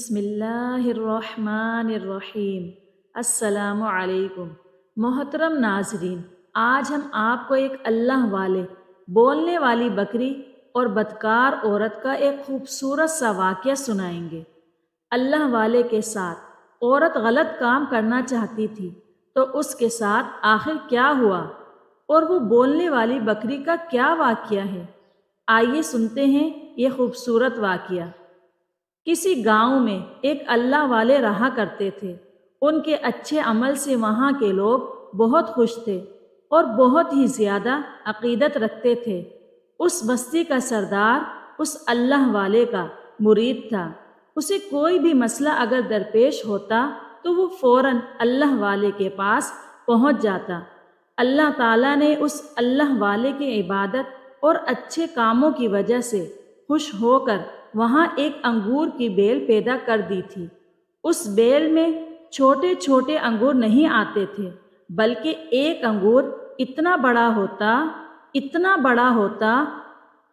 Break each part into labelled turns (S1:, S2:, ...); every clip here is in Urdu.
S1: بسم اللہ الرحمن الرحیم۔ السلام علیکم۔ محترم ناظرین، آج ہم آپ کو ایک اللہ والے بولنے والی بکری اور بدکار عورت کا ایک خوبصورت سا واقعہ سنائیں گے۔ اللہ والے کے ساتھ عورت غلط کام کرنا چاہتی تھی تو اس کے ساتھ آخر کیا ہوا، اور وہ بولنے والی بکری کا کیا واقعہ ہے؟ آئیے سنتے ہیں یہ خوبصورت واقعہ۔ کسی گاؤں میں ایک اللہ والے رہا کرتے تھے۔ ان کے اچھے عمل سے وہاں کے لوگ بہت خوش تھے اور بہت ہی زیادہ عقیدت رکھتے تھے۔ اس بستی کا سردار اس اللہ والے کا مرید تھا۔ اسے کوئی بھی مسئلہ اگر درپیش ہوتا تو وہ فوراً اللہ والے کے پاس پہنچ جاتا۔ اللہ تعالیٰ نے اس اللہ والے کی عبادت اور اچھے کاموں کی وجہ سے خوش ہو کر وہاں ایک انگور کی بیل پیدا کر دی تھی۔ اس بیل میں چھوٹے چھوٹے انگور نہیں آتے تھے، بلکہ ایک انگور اتنا بڑا ہوتا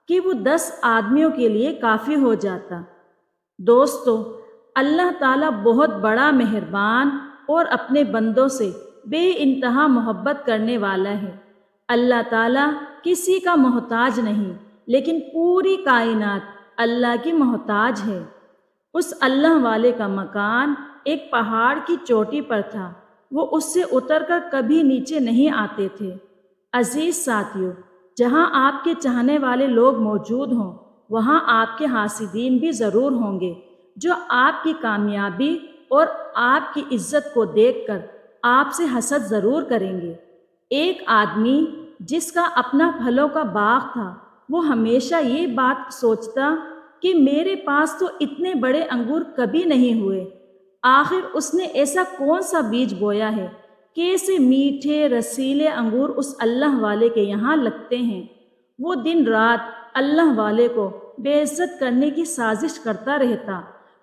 S1: کہ وہ 10 آدمیوں کے لیے کافی ہو جاتا۔ دوستو، اللہ تعالیٰ بہت بڑا مہربان اور اپنے بندوں سے بے انتہا محبت کرنے والا ہے۔ اللہ تعالیٰ کسی کا محتاج نہیں، لیکن پوری کائنات اللہ کی محتاج ہے۔ اس اللہ والے کا مکان ایک پہاڑ کی چوٹی پر تھا۔ وہ اس سے اتر کر کبھی نیچے نہیں آتے تھے۔ عزیز ساتھیو، جہاں آپ کے چاہنے والے لوگ موجود ہوں، وہاں آپ کے حاسدین بھی ضرور ہوں گے، جو آپ کی کامیابی اور آپ کی عزت کو دیکھ کر آپ سے حسد ضرور کریں گے۔ ایک آدمی جس کا اپنا پھلوں کا باغ تھا، وہ ہمیشہ یہ بات سوچتا کہ میرے پاس تو اتنے بڑے انگور کبھی نہیں ہوئے۔ آخر اس نے ایسا کون سا بیج بویا ہے کہ ایسے میٹھے رسیلے انگور اس اللہ والے کے یہاں لگتے ہیں۔ وہ دن رات اللہ والے کو بے عزت کرنے کی سازش کرتا رہتا۔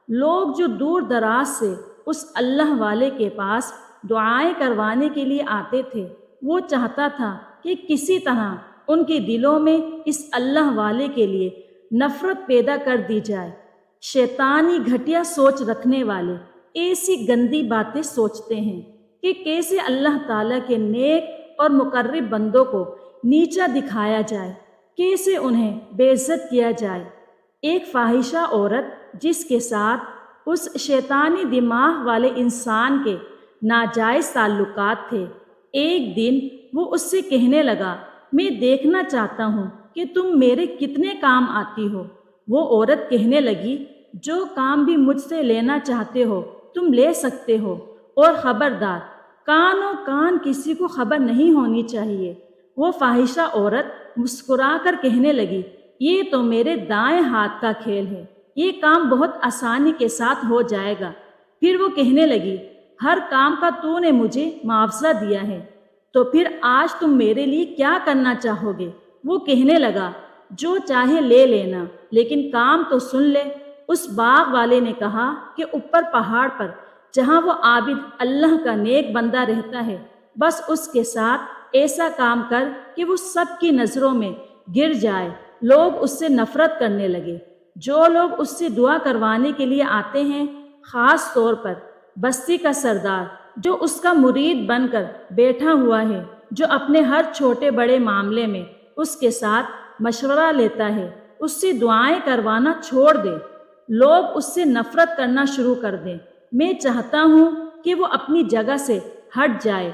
S1: لوگ جو دور دراز سے اس اللہ والے کے پاس دعائیں کروانے کے لیے آتے تھے، وہ چاہتا تھا کہ کسی طرح ان کے دلوں میں اس اللہ والے کے لیے نفرت پیدا کر دی جائے۔ شیطانی گھٹیا سوچ رکھنے والے ایسی گندی باتیں سوچتے ہیں کہ کیسے اللہ تعالیٰ کے نیک اور مقرب بندوں کو نیچا دکھایا جائے، کیسے انہیں بے عزت کیا جائے۔ ایک فاحشہ عورت جس کے ساتھ اس شیطانی دماغ والے انسان کے ناجائز تعلقات تھے، ایک دن وہ اس سے کہنے لگا، میں دیکھنا چاہتا ہوں کہ تم میرے کتنے کام آتی ہو۔ وہ عورت کہنے لگی، جو کام بھی مجھ سے لینا چاہتے ہو تم لے سکتے ہو، اور خبردار، کانوں کان کسی کو خبر نہیں ہونی چاہیے۔ وہ فاحشہ عورت مسکرا کر کہنے لگی، یہ تو میرے دائیں ہاتھ کا کھیل ہے، یہ کام بہت آسانی کے ساتھ ہو جائے گا۔ پھر وہ کہنے لگی، ہر کام کا تو نے مجھے معاوضہ دیا ہے، تو پھر آج تم میرے لیے کیا کرنا چاہو گے؟ وہ کہنے لگا، جو چاہے لے لینا، لیکن کام تو سن لے۔ اس باغ والے نے کہا کہ اوپر پہاڑ پر جہاں وہ عابد اللہ کا نیک بندہ رہتا ہے، بس اس کے ساتھ ایسا کام کر کہ وہ سب کی نظروں میں گر جائے۔ لوگ اس سے نفرت کرنے لگے۔ جو لوگ اس سے دعا کروانے کے لیے آتے ہیں، خاص طور پر بستی کا سردار جو اس کا مرید بن کر بیٹھا ہوا ہے، جو اپنے ہر چھوٹے بڑے معاملے میں اس کے ساتھ مشورہ لیتا ہے، اس سے دعائیں کروانا چھوڑ دے۔ لوگ اس سے نفرت کرنا شروع کر دیں۔ میں چاہتا ہوں کہ وہ اپنی جگہ سے ہٹ جائے،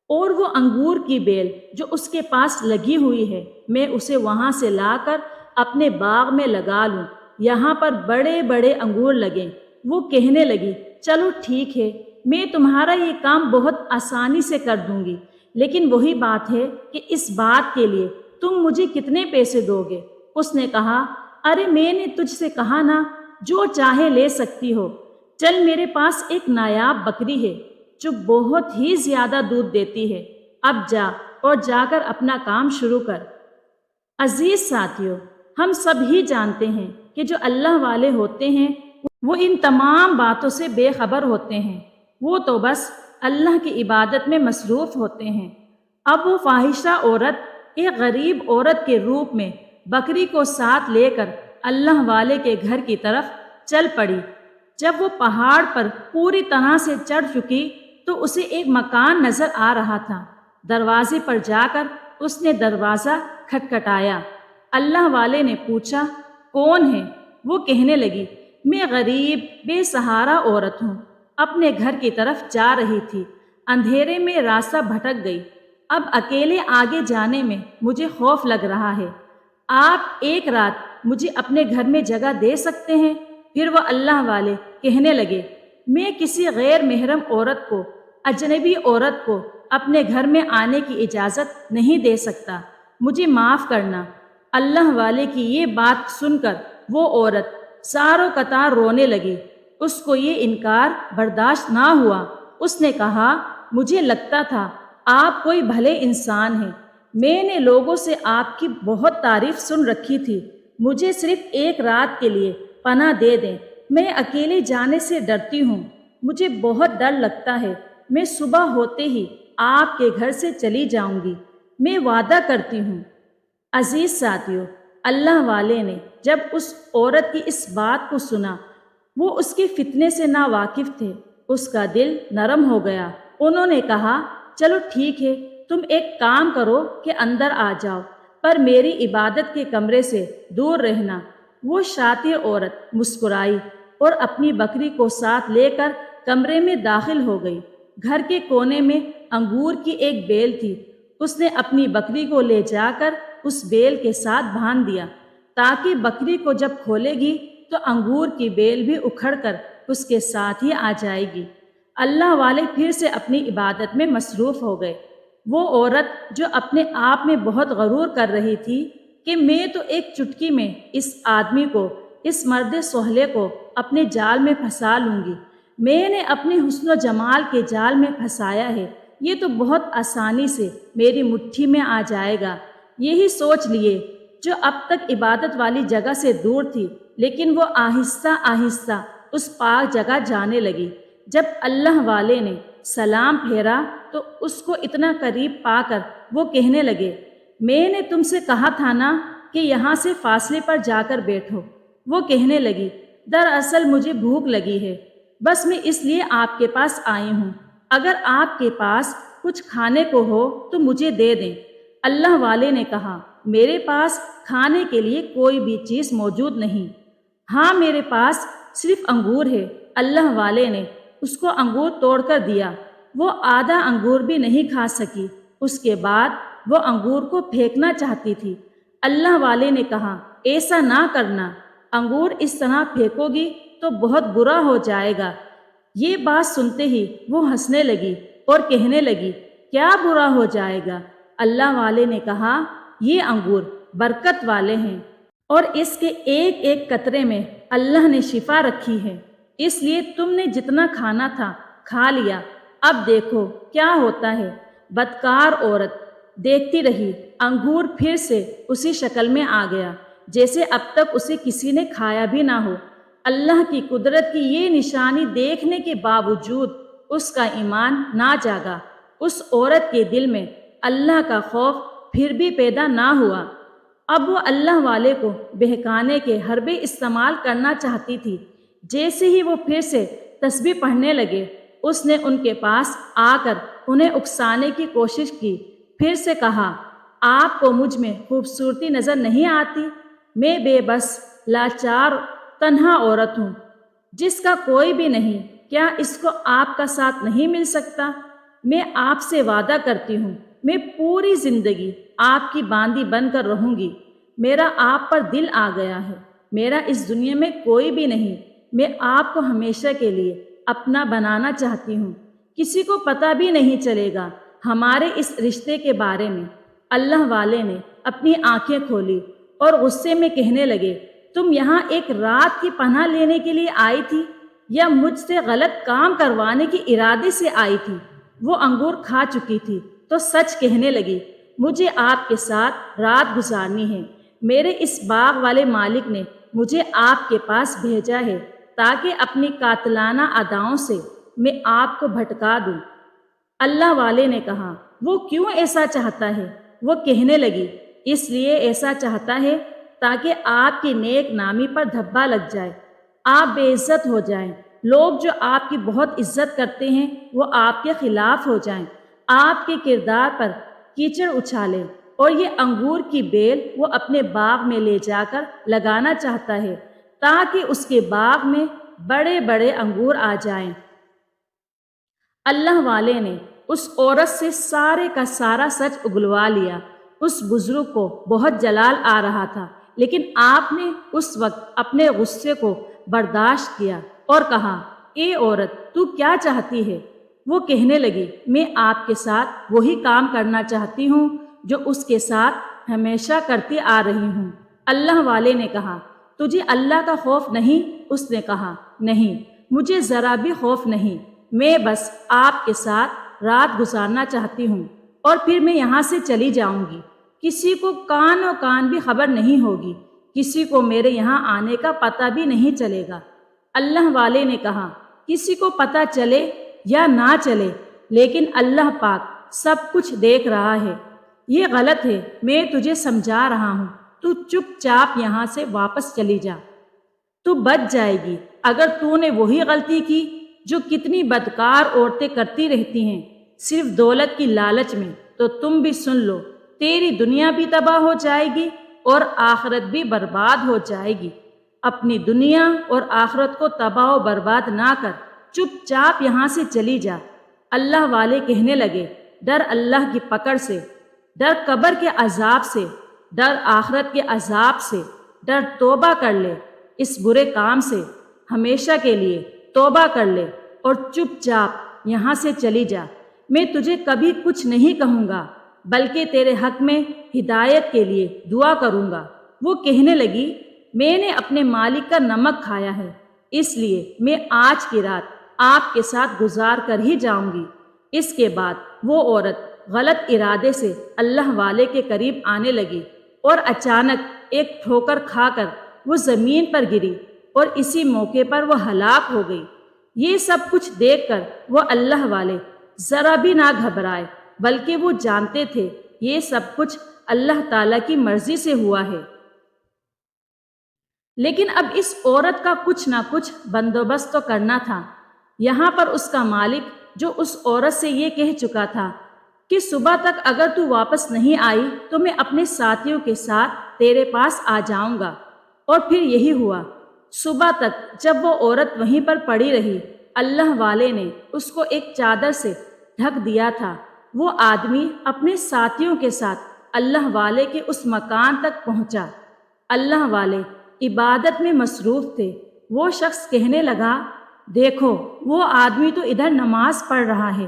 S1: اور وہ انگور کی بیل جو اس کے پاس لگی ہوئی ہے، میں اسے وہاں سے لا کر اپنے باغ میں لگا لوں، یہاں پر بڑے بڑے انگور لگیں۔ وہ کہنے لگی، چلو ٹھیک ہے، میں تمہارا یہ کام بہت آسانی سے کر دوں گی، لیکن وہی بات ہے کہ اس بات کے لیے تم مجھے کتنے پیسے دو گے؟ اس نے کہا، ارے میں نے تجھ سے کہا نا، جو چاہے لے سکتی ہو۔ چل، میرے پاس ایک نایاب بکری ہے جو بہت ہی زیادہ دودھ دیتی ہے، اب جا اور جا کر اپنا کام شروع کر۔ عزیز ساتھیو، ہم سب ہی جانتے ہیں کہ جو اللہ والے ہوتے ہیں وہ ان تمام باتوں سے بے خبر ہوتے ہیں، وہ تو بس اللہ کی عبادت میں مصروف ہوتے ہیں۔ اب وہ فاحشہ عورت ایک غریب عورت کے روپ میں بکری کو ساتھ لے کر اللہ والے کے گھر کی طرف چل پڑی۔ جب وہ پہاڑ پر پوری طرح سے چڑھ چکی تو اسے ایک مکان نظر آ رہا تھا۔ دروازے پر جا کر اس نے دروازہ کھٹکھٹایا۔ اللہ والے نے پوچھا، کون ہے؟ وہ کہنے لگی، میں غریب بے سہارا عورت ہوں، اپنے گھر کی طرف جا رہی تھی، اندھیرے میں راستہ بھٹک گئی، اب اکیلے آگے جانے میں مجھے خوف لگ رہا ہے، آپ ایک رات مجھے اپنے گھر میں جگہ دے سکتے ہیں؟ پھر وہ اللہ والے کہنے لگے، میں کسی غیر محرم عورت کو، اجنبی عورت کو اپنے گھر میں آنے کی اجازت نہیں دے سکتا، مجھے معاف کرنا۔ اللہ والے کی یہ بات سن کر وہ عورت ساروں قطار رونے لگی۔ اس کو یہ انکار برداشت نہ ہوا۔ اس نے کہا، مجھے لگتا تھا آپ کوئی بھلے انسان ہیں، میں نے لوگوں سے آپ کی بہت تعریف سن رکھی تھی، مجھے صرف ایک رات کے لیے پناہ دے دیں، میں اکیلے جانے سے ڈرتی ہوں، مجھے بہت ڈر لگتا ہے، میں صبح ہوتے ہی آپ کے گھر سے چلی جاؤں گی، میں وعدہ کرتی ہوں۔ عزیز ساتھیو، اللہ والے نے جب اس عورت کی اس بات کو سنا، وہ اس کے فتنے سے نا واقف تھے، اس کا دل نرم ہو گیا۔ انہوں نے کہا، چلو ٹھیک ہے، تم ایک کام کرو کہ اندر آ جاؤ، پر میری عبادت کے کمرے سے دور رہنا۔ وہ شاطر عورت مسکرائی اور اپنی بکری کو ساتھ لے کر کمرے میں داخل ہو گئی۔ گھر کے کونے میں انگور کی ایک بیل تھی، اس نے اپنی بکری کو لے جا کر اس بیل کے ساتھ باندھ دیا تاکہ بکری کو جب کھولے گی تو انگور کی بیل بھی اکھڑ کر اس کے ساتھ ہی آ جائے گی۔ اللہ والے پھر سے اپنی عبادت میں مصروف ہو گئے۔ وہ عورت جو اپنے آپ میں بہت غرور کر رہی تھی کہ میں تو ایک چٹکی میں اس آدمی کو، اس مرد سہلے کو اپنے جال میں پھنسا لوں گی، میں نے اپنے حسن و جمال کے جال میں پھنسایا ہے، یہ تو بہت آسانی سے میری مٹھی میں آ جائے گا، یہی سوچ لیے جو اب تک عبادت والی جگہ سے دور تھی، لیکن وہ آہستہ آہستہ اس پاک جگہ جانے لگی۔ جب اللہ والے نے سلام پھیرا تو اس کو اتنا قریب پا کر وہ کہنے لگے، میں نے تم سے کہا تھا نا کہ یہاں سے فاصلے پر جا کر بیٹھو۔ وہ کہنے لگی، دراصل مجھے بھوک لگی ہے، بس میں اس لیے آپ کے پاس آئی ہوں، اگر آپ کے پاس کچھ کھانے کو ہو تو مجھے دے دیں۔ اللہ والے نے کہا، میرے پاس کھانے کے لیے کوئی بھی چیز موجود نہیں، ہاں میرے پاس صرف انگور ہے۔ اللہ والے نے اس کو انگور توڑ کر دیا، وہ آدھا انگور بھی نہیں کھا سکی، اس کے بعد وہ انگور کو پھینکنا چاہتی تھی۔ اللہ والے نے کہا، ایسا نہ کرنا، انگور اس طرح پھینکو گی تو بہت برا ہو جائے گا۔ یہ بات سنتے ہی وہ ہنسنے لگی اور کہنے لگی، کیا برا ہو جائے گا؟ اللہ والے نے کہا، یہ انگور برکت والے ہیں اور اس کے ایک ایک قطرے میں اللہ نے شفا رکھی ہے، اس لیے تم نے جتنا کھانا تھا کھا لیا، اب دیکھو کیا ہوتا ہے۔ بدکار عورت دیکھتی رہی، انگور پھر سے اسی شکل میں آ گیا جیسے اب تک اسے کسی نے کھایا بھی نہ ہو۔ اللہ کی قدرت کی یہ نشانی دیکھنے کے باوجود اس کا ایمان نہ جاگا، اس عورت کے دل میں اللہ کا خوف پھر بھی پیدا نہ ہوا۔ اب وہ اللہ والے کو بہکانے کے حربے استعمال کرنا چاہتی تھی۔ جیسے ہی وہ پھر سے تسبیح پڑھنے لگے، اس نے ان کے پاس آ کر انہیں اکسانے کی کوشش کی، پھر سے کہا، آپ کو مجھ میں خوبصورتی نظر نہیں آتی؟ میں بے بس، لاچار، تنہا عورت ہوں جس کا کوئی بھی نہیں، کیا اس کو آپ کا ساتھ نہیں مل سکتا؟ میں آپ سے وعدہ کرتی ہوں، میں پوری زندگی آپ کی باندی بن کر رہوں گی، میرا آپ پر دل آ گیا ہے، میرا اس دنیا میں کوئی بھی نہیں، میں آپ کو ہمیشہ کے لیے اپنا بنانا چاہتی ہوں، کسی کو پتہ بھی نہیں چلے گا ہمارے اس رشتے کے بارے میں۔ اللہ والے نے اپنی آنکھیں کھولی اور غصے میں کہنے لگے، تم یہاں ایک رات کی پناہ لینے کے لیے آئی تھی یا مجھ سے غلط کام کروانے کے ارادے سے آئی تھی؟ وہ انگور کھا چکی تھی تو سچ کہنے لگی، مجھے آپ کے ساتھ رات گزارنی ہے، میرے اس باغ والے مالک نے مجھے آپ کے پاس بھیجا ہے تاکہ اپنی قاتلانہ اداؤں سے میں آپ کو بھٹکا دوں۔ اللہ والے نے کہا، وہ کیوں ایسا چاہتا ہے؟ وہ کہنے لگی، اس لیے ایسا چاہتا ہے تاکہ آپ کی نیک نامی پر دھبا لگ جائے، آپ بے عزت ہو جائیں لوگ جو آپ کی بہت عزت کرتے ہیں وہ آپ کے خلاف ہو جائیں، آپ کے کردار پر کیچڑ اچھالیں، اور یہ انگور کی بیل وہ اپنے باغ میں لے جا کر لگانا چاہتا ہے تاکہ اس کے باغ میں بڑے بڑے انگور آ جائیں۔ اللہ والے نے اس عورت سے سارے کا سارا سچ اگلوا لیا۔ اس بزرگ کو بہت جلال آ رہا تھا، لیکن آپ نے اس وقت اپنے غصے کو برداشت کیا اور کہا، اے عورت، تو کیا چاہتی ہے؟ وہ کہنے لگی، میں آپ کے ساتھ وہی کام کرنا چاہتی ہوں جو اس کے ساتھ ہمیشہ کرتی آ رہی ہوں۔ اللہ والے نے کہا، تجھے اللہ کا خوف نہیں؟ اس نے کہا، نہیں، مجھے ذرا بھی خوف نہیں، میں بس آپ کے ساتھ رات گزارنا چاہتی ہوں اور پھر میں یہاں سے چلی جاؤں گی۔ کسی کو کان و کان بھی خبر نہیں ہوگی، کسی کو میرے یہاں آنے کا پتہ بھی نہیں چلے گا۔ اللہ والے نے کہا، کسی کو پتہ چلے یا نہ چلے، لیکن اللہ پاک سب کچھ دیکھ رہا ہے۔ یہ غلط ہے، میں تجھے سمجھا رہا ہوں، تو چپ چاپ یہاں سے واپس چلی جا، تو بچ جائے گی۔ اگر تو نے وہی غلطی کی جو کتنی بدکار عورتیں کرتی رہتی ہیں، صرف دولت کی لالچ میں، تو تم بھی سن لو، تیری دنیا بھی تباہ ہو جائے گی اور آخرت بھی برباد ہو جائے گی۔ اپنی دنیا اور آخرت کو تباہ و برباد نہ کر، چپ چاپ یہاں سے چلی جا۔ اللہ والے کہنے لگے، ڈر اللہ کی پکڑ سے، ڈر قبر کے عذاب سے، ڈر آخرت کے عذاب سے، ڈر، توبہ کر لے اس برے کام سے، ہمیشہ کے لیے توبہ کر لے اور چپ چاپ یہاں سے چلی جا۔ میں تجھے کبھی کچھ نہیں کہوں گا، بلکہ تیرے حق میں ہدایت کے لیے دعا کروں گا۔ وہ کہنے لگی، میں نے اپنے مالک کا نمک کھایا ہے، اس لیے میں آج کی رات آپ کے ساتھ گزار کر ہی جاؤں گی۔ اس کے بعد وہ عورت غلط ارادے سے اللہ والے کے قریب آنے لگی اور اچانک ایک ٹھوکر کھا کر وہ زمین پر گری اور اسی موقع پر وہ ہلاک ہو گئی۔ یہ سب کچھ دیکھ کر وہ اللہ والے ذرا بھی نہ گھبرائے، بلکہ وہ جانتے تھے یہ سب کچھ اللہ تعالیٰ کی مرضی سے ہوا ہے۔ لیکن اب اس عورت کا کچھ نہ کچھ بندوبست تو کرنا تھا۔ یہاں پر اس کا مالک جو اس عورت سے یہ کہہ چکا تھا کہ صبح تک اگر تو واپس نہیں آئی تو میں اپنے ساتھیوں کے ساتھ تیرے پاس آ جاؤں گا، اور پھر یہی ہوا۔ صبح تک جب وہ عورت وہیں پر پڑی رہی، اللہ والے نے اس کو ایک چادر سے ڈھک دیا تھا۔ وہ آدمی اپنے ساتھیوں کے ساتھ اللہ والے کے اس مکان تک پہنچا۔ اللہ والے عبادت میں مصروف تھے۔ وہ شخص کہنے لگا، دیکھو، وہ آدمی تو ادھر نماز پڑھ رہا ہے،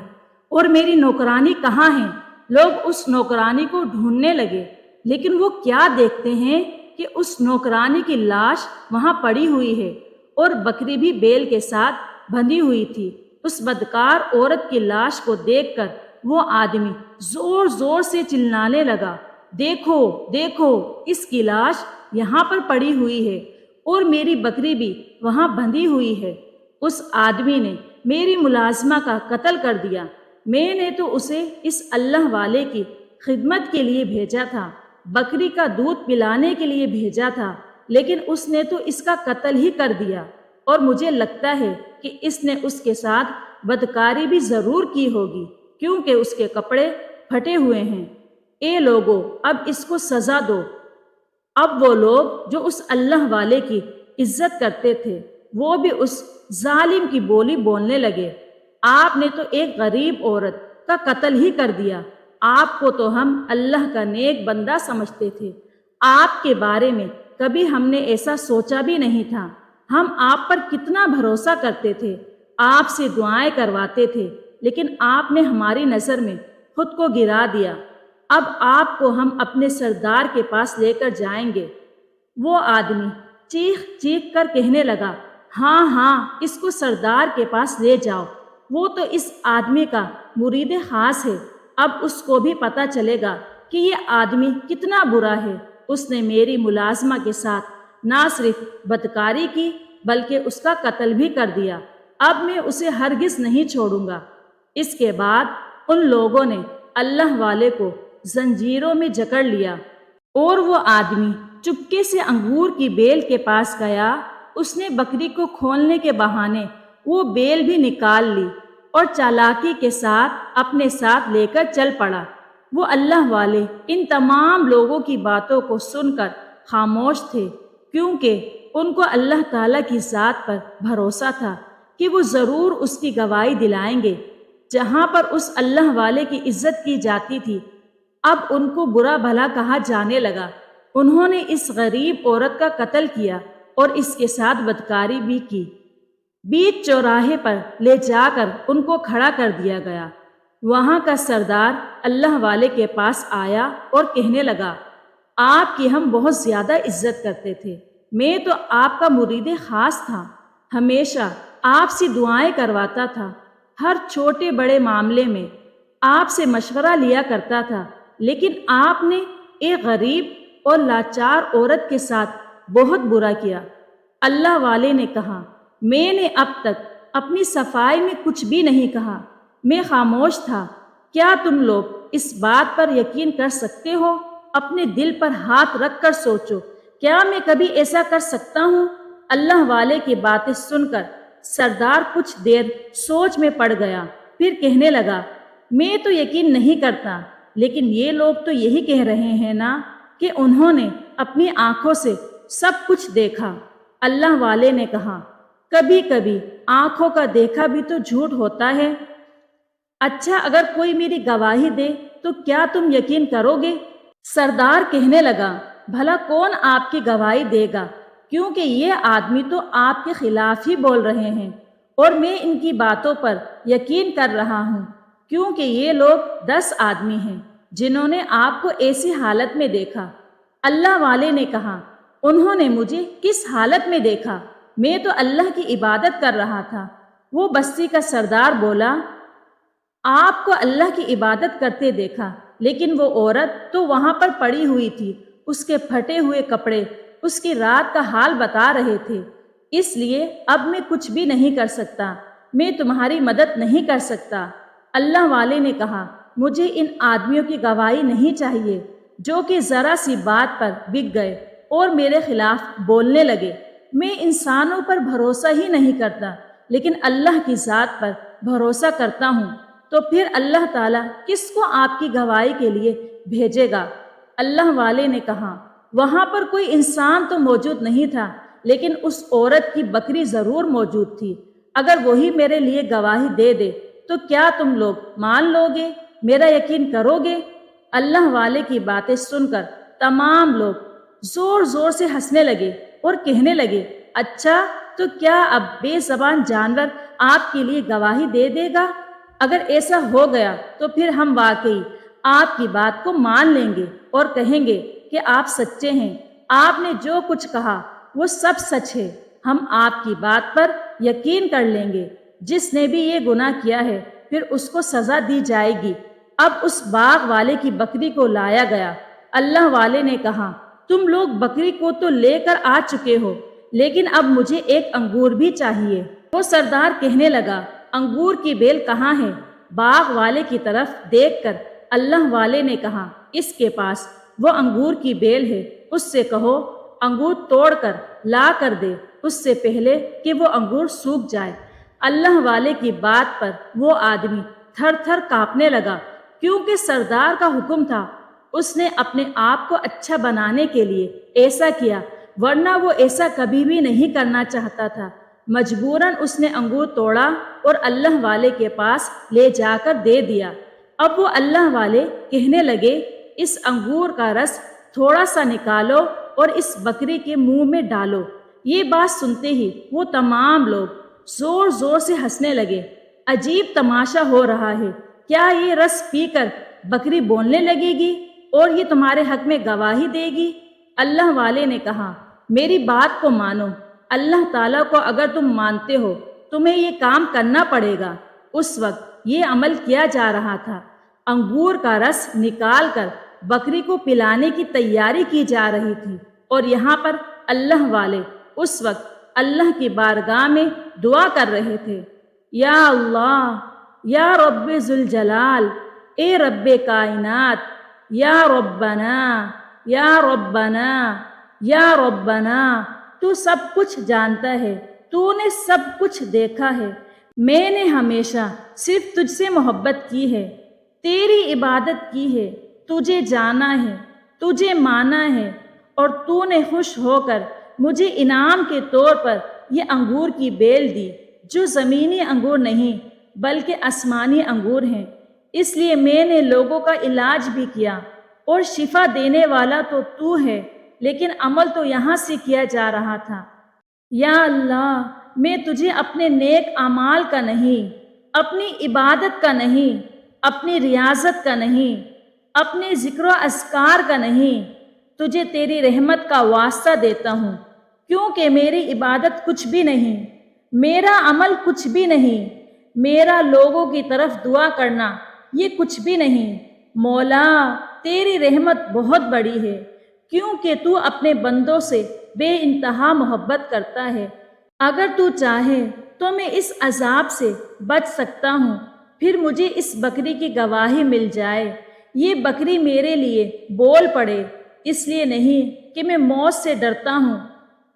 S1: اور میری نوکرانی کہاں ہے؟ لوگ اس نوکرانی کو ڈھونڈنے لگے، لیکن وہ کیا دیکھتے ہیں کہ اس نوکرانی کی لاش وہاں پڑی ہوئی ہے، اور بکری بھی بیل کے ساتھ بندھی ہوئی تھی۔ اس بدکار عورت کی لاش کو دیکھ کر وہ آدمی زور زور سے چلانے لگا، دیکھو دیکھو، اس کی لاش یہاں پر پڑی ہوئی ہے، اور میری بکری بھی وہاں بندھی ہوئی ہے۔ اس آدمی نے میری ملازمہ کا قتل کر دیا۔ میں نے تو اسے اس اللہ والے کی خدمت کے لیے بھیجا تھا، بکری کا دودھ پلانے کے لیے بھیجا تھا، لیکن اس نے تو اس کا قتل ہی کر دیا، اور مجھے لگتا ہے کہ اس نے اس کے ساتھ بدکاری بھی ضرور کی ہوگی، کیونکہ اس کے کپڑے پھٹے ہوئے ہیں۔ اے لوگو، اب اس کو سزا دو۔ اب وہ لوگ جو اس اللہ والے کی عزت کرتے تھے، وہ بھی اس ظالم کی بولی بولنے لگے، آپ نے تو ایک غریب عورت کا قتل ہی کر دیا، آپ کو تو ہم اللہ کا نیک بندہ سمجھتے تھے، آپ کے بارے میں کبھی ہم نے ایسا سوچا بھی نہیں تھا، ہم آپ پر کتنا بھروسہ کرتے تھے، آپ سے دعائیں کرواتے تھے، لیکن آپ نے ہماری نظر میں خود کو گرا دیا، اب آپ کو ہم اپنے سردار کے پاس لے کر جائیں گے۔ وہ آدمی چیخ چیخ کر کہنے لگا، ہاں ہاں، اس کو سردار کے پاس لے جاؤ، وہ تو اس آدمی کا مرید خاص ہے، اب اس کو بھی پتہ چلے گا کہ یہ آدمی کتنا برا ہے، اس نے میری ملازمہ کے ساتھ نہ صرف بدکاری کی بلکہ اس کا قتل بھی کر دیا، اب میں اسے ہرگز نہیں چھوڑوں گا۔ اس کے بعد ان لوگوں نے اللہ والے کو زنجیروں میں جکڑ لیا، اور وہ آدمی چپکے سے انگور کی بیل کے پاس گیا۔ اس نے بکری کو کھولنے کے بہانے وہ بیل بھی نکال لی اور چالاکی کے ساتھ اپنے ساتھ لے کر چل پڑا۔ وہ اللہ والے ان تمام لوگوں کی باتوں کو سن کر خاموش تھے، کیونکہ ان کو اللہ تعالیٰ کی ذات پر بھروسہ تھا کہ وہ ضرور اس کی گواہی دلائیں گے۔ جہاں پر اس اللہ والے کی عزت کی جاتی تھی، اب ان کو برا بھلا کہا جانے لگا۔ انہوں نے اس غریب عورت کا قتل کیا اور اس کے ساتھ بدکاری بھی کی۔ بیچ چوراہے پر لے جا کر ان کو کھڑا کر دیا گیا۔ وہاں کا سردار اللہ والے کے پاس آیا اور کہنے لگا، آپ کی ہم بہت زیادہ عزت کرتے تھے، میں تو آپ کا مرید خاص تھا، ہمیشہ آپ سے دعائیں کرواتا تھا، ہر چھوٹے بڑے معاملے میں آپ سے مشورہ لیا کرتا تھا، لیکن آپ نے ایک غریب اور لاچار عورت کے ساتھ بہت برا کیا۔ اللہ والے نے کہا، میں نے اب تک اپنی صفائی میں کچھ بھی نہیں کہا، میں خاموش تھا۔ کیا تم لوگ اس بات پر یقین کر سکتے ہو؟ اپنے دل پر ہاتھ رکھ کر سوچو، کیا میں کبھی ایسا کر سکتا ہوں؟ اللہ والے کی باتیں سن کر سردار کچھ دیر سوچ میں پڑ گیا، پھر کہنے لگا، میں تو یقین نہیں کرتا، لیکن یہ لوگ تو یہی کہہ رہے ہیں نا کہ انہوں نے اپنی آنکھوں سے سب کچھ دیکھا۔ اللہ والے نے کہا، کبھی کبھی آنکھوں کا دیکھا بھی تو جھوٹ ہوتا ہے۔ اچھا، اگر کوئی میری گواہی دے تو کیا تم یقین کرو گے؟ سردار کہنے لگا، بھلا کون آپ کی گواہی دے گا، کیونکہ یہ آدمی تو آپ کے خلاف ہی بول رہے ہیں، اور میں ان کی باتوں پر یقین کر رہا ہوں، کیونکہ یہ لوگ 10 آدمی ہیں جنہوں نے آپ کو ایسی حالت میں دیکھا۔ اللہ والے نے کہا، انہوں نے مجھے کس حالت میں دیکھا؟ میں تو اللہ کی عبادت کر رہا تھا۔ وہ بستی کا سردار بولا، آپ کو اللہ کی عبادت کرتے دیکھا، لیکن وہ عورت تو وہاں پر پڑی ہوئی تھی، اس کے پھٹے ہوئے کپڑے اس کی رات کا حال بتا رہے تھے، اس لیے اب میں کچھ بھی نہیں کر سکتا، میں تمہاری مدد نہیں کر سکتا۔ اللہ والے نے کہا، مجھے ان آدمیوں کی گواہی نہیں چاہیے جو کہ ذرا سی بات پر بک گئے اور میرے خلاف بولنے لگے۔ میں انسانوں پر بھروسہ ہی نہیں کرتا، لیکن اللہ کی ذات پر بھروسہ کرتا ہوں، تو پھر اللہ تعالیٰ کس کو آپ کی گواہی کے لیے بھیجے گا؟ اللہ والے نے کہا، وہاں پر کوئی انسان تو موجود نہیں تھا، لیکن اس عورت کی بکری ضرور موجود تھی۔ اگر وہی میرے لیے گواہی دے دے تو کیا تم لوگ مان لو گے، میرا یقین کرو گے؟ اللہ والے کی باتیں سن کر تمام لوگ زور زور سے ہنسنے لگے اور کہنے لگے، اچھا، تو کیا اب بے زبان جانور آپ کے لیے گواہی دے دے گا؟ اگر ایسا ہو گیا تو پھر ہم واقعی آپ کی بات کو مان لیں گے اور کہیں گے کہ آپ سچے ہیں، آپ نے جو کچھ کہا وہ سب سچ ہے، ہم آپ کی بات پر یقین کر لیں گے۔ جس نے بھی یہ گناہ کیا ہے پھر اس کو سزا دی جائے گی۔ اب اس باغ والے کی بکری کو لایا گیا۔ اللہ والے نے کہا، تم لوگ بکری کو تو لے کر آ چکے ہو، لیکن اب مجھے ایک انگور بھی چاہیے۔ وہ سردار کہنے لگا، انگور کی بیل کہاں ہے؟ باغ والے کی طرف دیکھ کر اللہ والے نے کہا، اس کے پاس وہ انگور کی بیل ہے، اس سے کہو انگور توڑ کر لا کر دے، اس سے پہلے کہ وہ انگور سوکھ جائے۔ اللہ والے کی بات پر وہ آدمی تھر تھر کانپنے لگا، کیونکہ سردار کا حکم تھا۔ اس نے اپنے آپ کو اچھا بنانے کے لیے ایسا کیا، ورنہ وہ ایسا کبھی بھی نہیں کرنا چاہتا تھا۔ مجبوراً اس نے انگور توڑا اور اللہ والے کے پاس لے جا کر دے دیا۔ اب وہ اللہ والے کہنے لگے، اس انگور کا رس تھوڑا سا نکالو اور اس بکری کے منہ میں ڈالو۔ یہ بات سنتے ہی وہ تمام لوگ زور زور سے ہنسنے لگے۔ عجیب تماشا ہو رہا ہے، کیا یہ رس پی کر بکری بولنے لگے گی اور یہ تمہارے حق میں گواہی دے گی؟ اللہ والے نے کہا، میری بات کو مانو، اللہ تعالیٰ کو اگر تم مانتے ہو تمہیں یہ کام کرنا پڑے گا۔ اس وقت یہ عمل کیا جا رہا تھا، انگور کا رس نکال کر بکری کو پلانے کی تیاری کی جا رہی تھی، اور یہاں پر اللہ والے اس وقت اللہ کی بارگاہ میں دعا کر رہے تھے، یا اللہ، یا رب ذوالجلال، اے رب کائنات، یا ربنا، یا ربنا، یا ربنا، تو سب کچھ جانتا ہے، تو نے سب کچھ دیکھا ہے، میں نے ہمیشہ صرف تجھ سے محبت کی ہے، تیری عبادت کی ہے، تجھے جانا ہے، تجھے مانا ہے، اور تو نے خوش ہو کر مجھے انعام کے طور پر یہ انگور کی بیل دی جو زمینی انگور نہیں بلکہ آسمانی انگور ہیں۔ اس لیے میں نے لوگوں کا علاج بھی کیا، اور شفا دینے والا تو ہے، لیکن عمل تو یہاں سے کیا جا رہا تھا۔ یا اللہ، میں تجھے اپنے نیک اعمال کا نہیں، اپنی عبادت کا نہیں، اپنی ریاضت کا نہیں، اپنے ذکر و اذکار کا نہیں، تجھے تیری رحمت کا واسطہ دیتا ہوں، کیونکہ میری عبادت کچھ بھی نہیں، میرا عمل کچھ بھی نہیں، میرا لوگوں کی طرف دعا کرنا یہ کچھ بھی نہیں۔ مولا، تیری رحمت بہت بڑی ہے، کیونکہ تو اپنے بندوں سے بے انتہا محبت کرتا ہے۔ اگر تو چاہے تو میں اس عذاب سے بچ سکتا ہوں، پھر مجھے اس بکری کی گواہی مل جائے، یہ بکری میرے لیے بول پڑے، اس لیے نہیں کہ میں موت سے ڈرتا ہوں،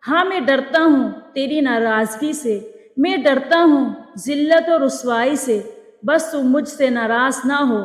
S1: ہاں میں ڈرتا ہوں تیری ناراضگی سے، میں ڈرتا ہوں ذلت و رسوائی سے، بس تو مجھ سے ناراض نہ ہو۔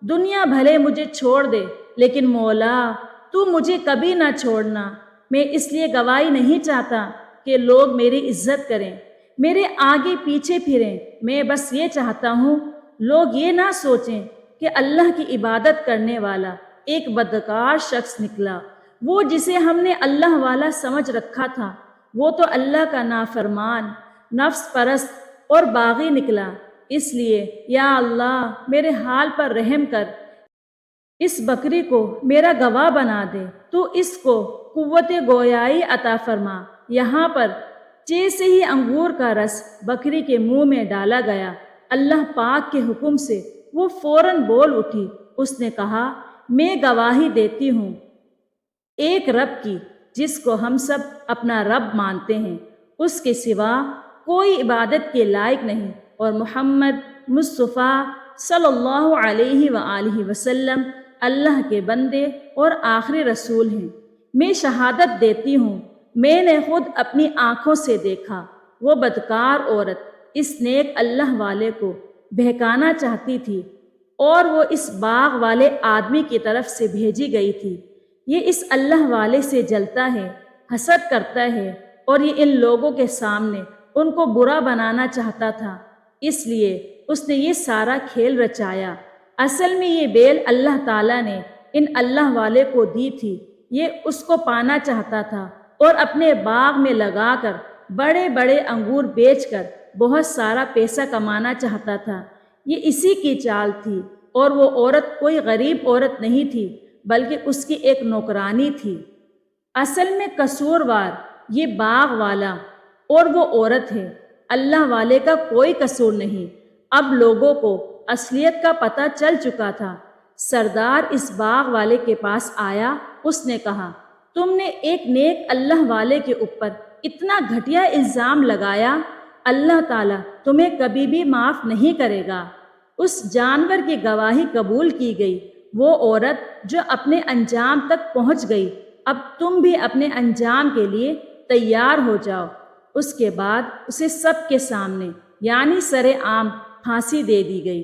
S1: دنیا بھلے مجھے چھوڑ دے، لیکن مولا تو مجھے کبھی نہ چھوڑنا۔ میں اس لیے گواہی نہیں چاہتا کہ لوگ میری عزت کریں، میرے آگے پیچھے پھریں، میں بس یہ چاہتا ہوں لوگ یہ نہ سوچیں کہ اللہ کی عبادت کرنے والا ایک بدکار شخص نکلا، وہ جسے ہم نے اللہ والا سمجھ رکھا تھا وہ تو اللہ کا نافرمان، نفس پرست اور باغی نکلا۔ اس لیے یا اللہ میرے حال پر رحم کر، اس بکری کو میرا گواہ بنا دے، تو اس کو قوت گویائی عطا فرما۔ یہاں پر جیسے ہی انگور کا رس بکری کے منہ میں ڈالا گیا، اللہ پاک کے حکم سے وہ فوراً بول اٹھی۔ اس نے کہا، میں گواہی دیتی ہوں ایک رب کی جس کو ہم سب اپنا رب مانتے ہیں، اس کے سوا کوئی عبادت کے لائق نہیں، اور محمد مصطفیٰ صلی اللہ علیہ وآلہ وسلم اللہ کے بندے اور آخری رسول ہیں۔ میں شہادت دیتی ہوں، میں نے خود اپنی آنکھوں سے دیکھا، وہ بدکار عورت اس نیک اللہ والے کو بہکانا چاہتی تھی، اور وہ اس باغ والے آدمی کی طرف سے بھیجی گئی تھی۔ یہ اس اللہ والے سے جلتا ہے، حسد کرتا ہے، اور یہ ان لوگوں کے سامنے ان کو برا بنانا چاہتا تھا، اس لیے اس نے یہ سارا کھیل رچایا۔ اصل میں یہ بیل اللہ تعالیٰ نے ان اللہ والے کو دی تھی، یہ اس کو پانا چاہتا تھا اور اپنے باغ میں لگا کر بڑے بڑے انگور بیچ کر بہت سارا پیسہ کمانا چاہتا تھا۔ یہ اسی کی چال تھی، اور وہ عورت کوئی غریب عورت نہیں تھی بلکہ اس کی ایک نوکرانی تھی۔ اصل میں قصوروار یہ باغ والا اور وہ عورت ہے، اللہ والے کا کوئی قصور نہیں۔ اب لوگوں کو اصلیت کا پتہ چل چکا تھا۔ سردار اس باغ والے کے پاس آیا، اس نے کہا، تم نے ایک نیک اللہ والے کے اوپر اتنا گھٹیا الزام لگایا، اللہ تعالیٰ تمہیں کبھی بھی معاف نہیں کرے گا۔ اس جانور کی گواہی قبول کی گئی، وہ عورت جو اپنے انجام تک پہنچ گئی، اب تم بھی اپنے انجام کے لیے تیار ہو جاؤ۔ اس کے بعد اسے سب کے سامنے یعنی سر عام پھانسی دے دی گئی،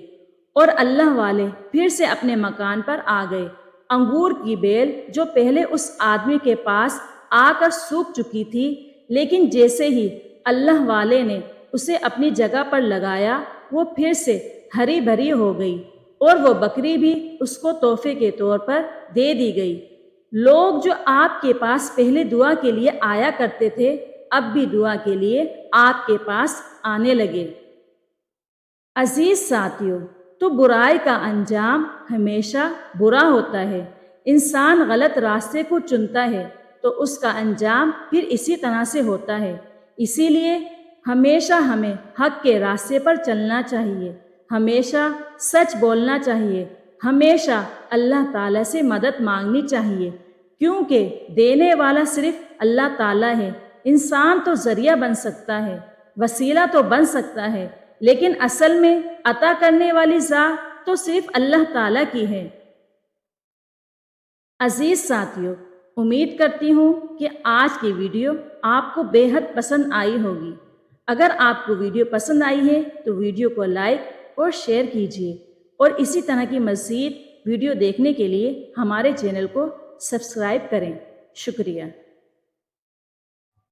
S1: اور اللہ والے پھر سے اپنے مکان پر آ گئے۔ انگور کی بیل جو پہلے اس آدمی کے پاس آ کر سوکھ چکی تھی، لیکن جیسے ہی اللہ والے نے اسے اپنی جگہ پر لگایا، وہ پھر سے ہری بھری ہو گئی، اور وہ بکری بھی اس کو تحفے کے طور پر دے دی گئی۔ لوگ جو آپ کے پاس پہلے دعا کے لیے آیا کرتے تھے، اب بھی دعا کے لیے آپ کے پاس آنے لگے۔ عزیز ساتھیو، تو برائی کا انجام ہمیشہ برا ہوتا ہے۔ انسان غلط راستے کو چنتا ہے تو اس کا انجام پھر اسی طرح سے ہوتا ہے۔ اسی لیے ہمیشہ ہمیں حق کے راستے پر چلنا چاہیے، ہمیشہ سچ بولنا چاہیے، ہمیشہ اللہ تعالیٰ سے مدد مانگنی چاہیے، کیونکہ دینے والا صرف اللہ تعالیٰ ہے۔ انسان تو ذریعہ بن سکتا ہے، وسیلہ تو بن سکتا ہے، لیکن اصل میں عطا کرنے والی ذات تو صرف اللہ تعالیٰ کی ہے۔ عزیز ساتھیو، امید کرتی ہوں کہ آج کی ویڈیو آپ کو بے حد پسند آئی ہوگی۔ اگر آپ کو ویڈیو پسند آئی ہے تو ویڈیو کو لائک اور شیئر کیجیے، اور اسی طرح کی مزید ویڈیو دیکھنے کے لیے ہمارے چینل کو سبسکرائب کریں۔ شکریہ۔